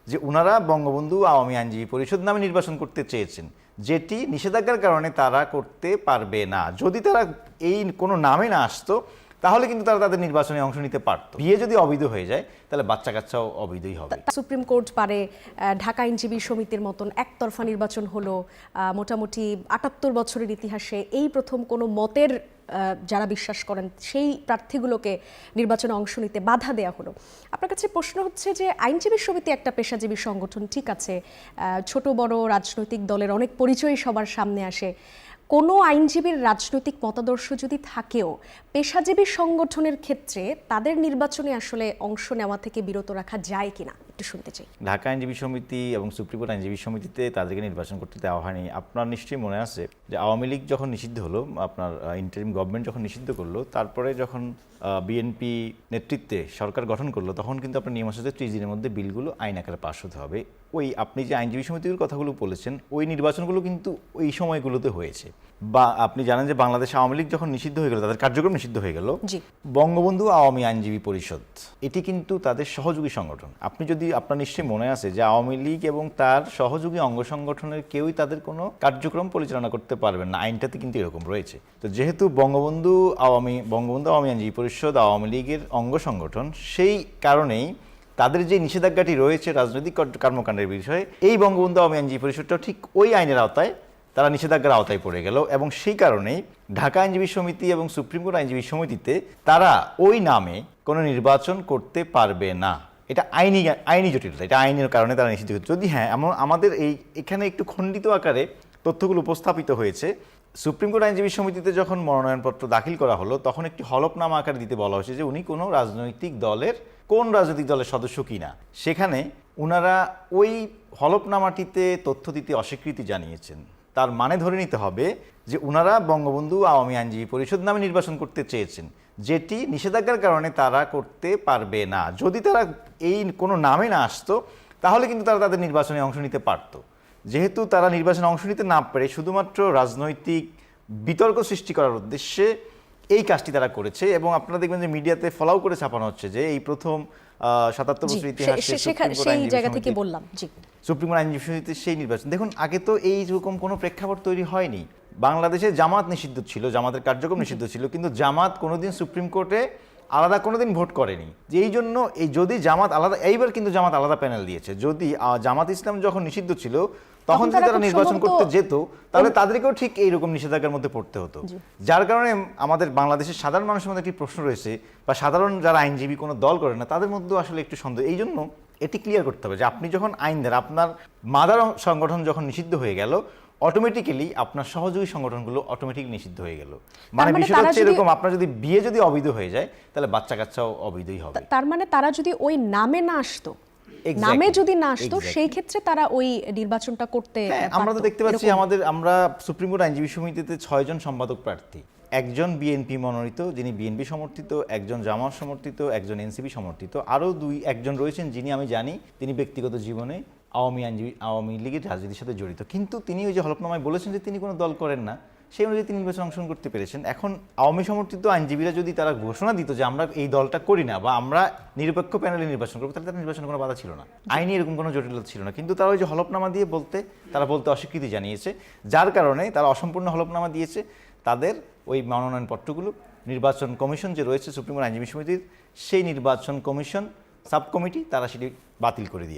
যে ওনারা বঙ্গবন্ধু আওয়ামী আইনজীবী পরিষদ নামে নির্বাচন করতে চেয়েছেন, যেটি নিষেধাজ্ঞার কারণে তারা করতে পারবে না। যদি তারা এই কোনো নামে না আসতো তাহলে কিন্তু তারা তাদের নির্বাচনে অংশ নিতে পারত। বিয়ে যদি অবৈধ হয়ে যায় তাহলে বাচ্চা কাচ্চাও অবৈধই হবে। সুপ্রিম কোর্ট পারে ঢাকা আইনজীবী সমিতির মতন একতরফা নির্বাচন হলো, মোটামুটি ৭৮ বছরের ইতিহাসে এই প্রথম কোনো মতের যারা বিশ্বাস করেন সেই প্রার্থীগুলোকে নির্বাচনে অংশ নিতে বাধা দেয়া হলো। আপনার কাছে প্রশ্ন হচ্ছে যে আইনজীবী সমিতি একটা পেশাজীবী সংগঠন, ঠিক আছে, ছোট বড় রাজনৈতিক দলের অনেক পরিচয় সবার সামনে আসে, কোনো আইনজীবীর রাজনৈতিক মতাদর্শ যদি থাকেও পেশাজীবী সংগঠনের ক্ষেত্রে তাদের নির্বাচনে আসলে অংশ নেওয়া থেকে বিরত রাখা যায় কিনা একটু শুনতে চাই। ঢাকা আইনজীবী সমিতি এবং সুপ্রিম কোর্ট আইনজীবী সমিতিতে তাদেরকে নির্বাচন করতে দেওয়া হয়নি। আপনার নিশ্চয়ই মনে আছে যে আওয়ামী লীগ যখন নিষিদ্ধ হলো, আপনার ইন্টারিম গভর্নমেন্ট যখন নিষিদ্ধ করলো, তারপরে যখন বিএনপি নেতৃত্বে সরকার গঠন করলো, তখন কিন্তু আপনার নিয়ম আছে যে 30 দিনের মধ্যে বিলগুলো আইন আকারে পাশ হতে হবে। ওই আপনি যে আইনজীবী সমিতিগুলোর কথাগুলো বলেছেন, ওই নির্বাচনগুলো কিন্তু ওই সময়গুলোতে হয়েছে। বা আপনি জানেন যে বাংলাদেশ আওয়ামী লীগ যখন নিষিদ্ধ হয়ে গেল, তাদের কার্যক্রম নিষিদ্ধ হয়ে গেল, বঙ্গবন্ধু আওয়ামী আইনজীবী পরিষদ এটি কিন্তু তাদের সহযোগী সংগঠন। আপনি যদি আপনার নিশ্চয়ই মনে আছে যে আওয়ামী লীগ এবং তার সহযোগী অঙ্গ সংগঠনের কেউই তাদের কোনো কার্যক্রম পরিচালনা করতে পারবেন না, আইনটাতে কিন্তু এরকম রয়েছে। তো যেহেতু বঙ্গবন্ধু আওয়ামী আইনজীবী পরিষদ আওয়ামী লীগের অঙ্গ সংগঠন, সেই কারণেই তাদের যে নিষেধাজ্ঞাটি রয়েছে রাজনৈতিক কর্মকাণ্ডের বিষয়ে, এই বঙ্গবন্ধু আওয়ামী আইনজীবী পরিষদটাও ঠিক ওই আইনের আওতায়, তারা নিষেধাজ্ঞার আওতায় পড়ে গেল। এবং সেই কারণেই ঢাকা আইনজীবী সমিতি এবং সুপ্রিম কোর্ট আইনজীবী সমিতিতে তারা ওই নামে কোনো নির্বাচন করতে পারবে না। এটা আইনি জটিলতা, এটা আইনের কারণে তারা নিষিদ্ধ। যদি হ্যাঁ, আমাদের এখানে একটু খণ্ডিত আকারে তথ্যগুলো উপস্থাপিত হয়েছে। সুপ্রিম কোর্ট আইনজীবী সমিতিতে যখন মনোনয়নপত্র দাখিল করা হলো, তখন একটি হলফনামা আকারে দিতে বলা হয়েছে যে উনি কোনো রাজনৈতিক দলের সদস্য কিনা। সেখানে উনারা ওই হলফনামাটিতে তথ্য দিতে অস্বীকৃতি জানিয়েছেন। তার মানে ধরে নিতে হবে যে উনারা বঙ্গবন্ধু আওয়ামী আইনজীবী পরিষদ নামে নির্বাচন করতে চেয়েছেন, যেটি নিষেধাজ্ঞার কারণে তারা করতে পারবে না। যদি তারা এই কোনো নামে না আসতো তাহলে কিন্তু তারা তাদের নির্বাচনে অংশ নিতে পারত। যেহেতু তারা নির্বাচনে অংশ নিতে না পারে শুধুমাত্র রাজনৈতিক বিতর্ক সৃষ্টি করার উদ্দেশ্যে এই কাজটি তারা করেছে। এবং আপনারা দেখবেন যে মিডিয়াতে ফলাও করে ছাপানো হচ্ছে যে এই প্রথম ৭৭ বছর ইতিহাসে সুপ্রিম কোর্ট আইনজীবী সমিতির সেই নির্বাচন। দেখুন, আগে তো এইরকম কোনো প্রেক্ষাপট তৈরি হয়নি। বাংলাদেশে জামাত নিষিদ্ধ ছিল, জামাতের কার্যক্রম নিষিদ্ধ ছিল, কিন্তু জামাত কোনোদিন সুপ্রিম কোর্টে আলাদা কোনোদিন ভোট করেনি। যে এই জন্য যদি জামাত আলাদা, এইবার কিন্তু জামাত আলাদা প্যানেল দিয়েছে। যদি জামাত ইসলাম যখন নিষিদ্ধ ছিল তখন যদি তারা নির্বাচন করতে যেত তাহলে তাদেরকেও ঠিক এইরকম নিষেধাজ্ঞার মধ্যে পড়তে হতো। যার কারণে আমাদের বাংলাদেশের সাধারণ মানুষের মধ্যে একটি প্রশ্ন রয়েছে, বা সাধারণ যারা আইনজীবী কোনো দল করে না তাদের মধ্যেও আসলে একটু সন্দেহ। এই জন্য এটি ক্লিয়ার করতে হবে যে আপনি যখন আইন দেন, আপনার মাদার সংগঠন যখন নিষিদ্ধ হয়ে গেল, অটোমেটিক্যালি আপনার সহযোগী সংগঠনগুলো অটোমেটিক্যালি নিষিদ্ধ হয়ে গেল। মানে বিষয়টা হচ্ছে এরকম, আপনার যদি বিয়ে যদি অবৈধ হয়ে যায় তাহলে বাচ্চা কাচ্চাও অবৈধই হবে। তার মানে তারা যদি ওই নামে না আসতো, নামে যদি না আসতো, সেই ক্ষেত্রে তারা ওই নির্বাচনটা করতে পারতো। আমরা তো দেখতে পাচ্ছি আমরা সুপ্রিম কোর্ট আইনজীবী সমিতিতে 6 জন সম্পাদক প্রার্থী, একজন বিএনপি মনোনীত যিনি বিএনপি সমর্থিত, একজন জামাত সমর্থিত, একজন এনসিপি সমর্থিত, আরও একজন রয়েছেন যিনি আমি জানি তিনি ব্যক্তিগত জীবনে আওয়ামী লীগের রাজনীতির সাথে জড়িত, কিন্তু তিনি ওই যে হলফনামায় বলেছেন যে তিনি কোনো দল করেন না, সেই অনুযায়ী তিনি নির্বাচনে অংশগ্রহণ করতে পেরেছেন। এখন আওয়ামী সমর্থিত আইনজীবীরা যদি তারা ঘোষণা দিত যে আমরা এই দলটা করি না বা আমরা নিরপেক্ষ প্যানেলে নির্বাচন করবো, তাহলে তার নির্বাচনে কোনো বাধা ছিল না, আইনি এরকম কোনো জটিলতা ছিল না। কিন্তু তারা ওই যে হলফনামা দিয়ে তারা বলতে অস্বীকৃতি জানিয়েছে, যার কারণে তারা অসম্পূর্ণ হলফনামা দিয়েছে। তাদের ওই মনোনয়নপত্রগুলো নির্বাচন কমিশন যে রয়েছে সুপ্রিম কোর্ট আইনজীবী সমিতির, সেই নির্বাচন কমিশন সাব কমিটি তারা সেটি বাতিল করে দিয়েছে।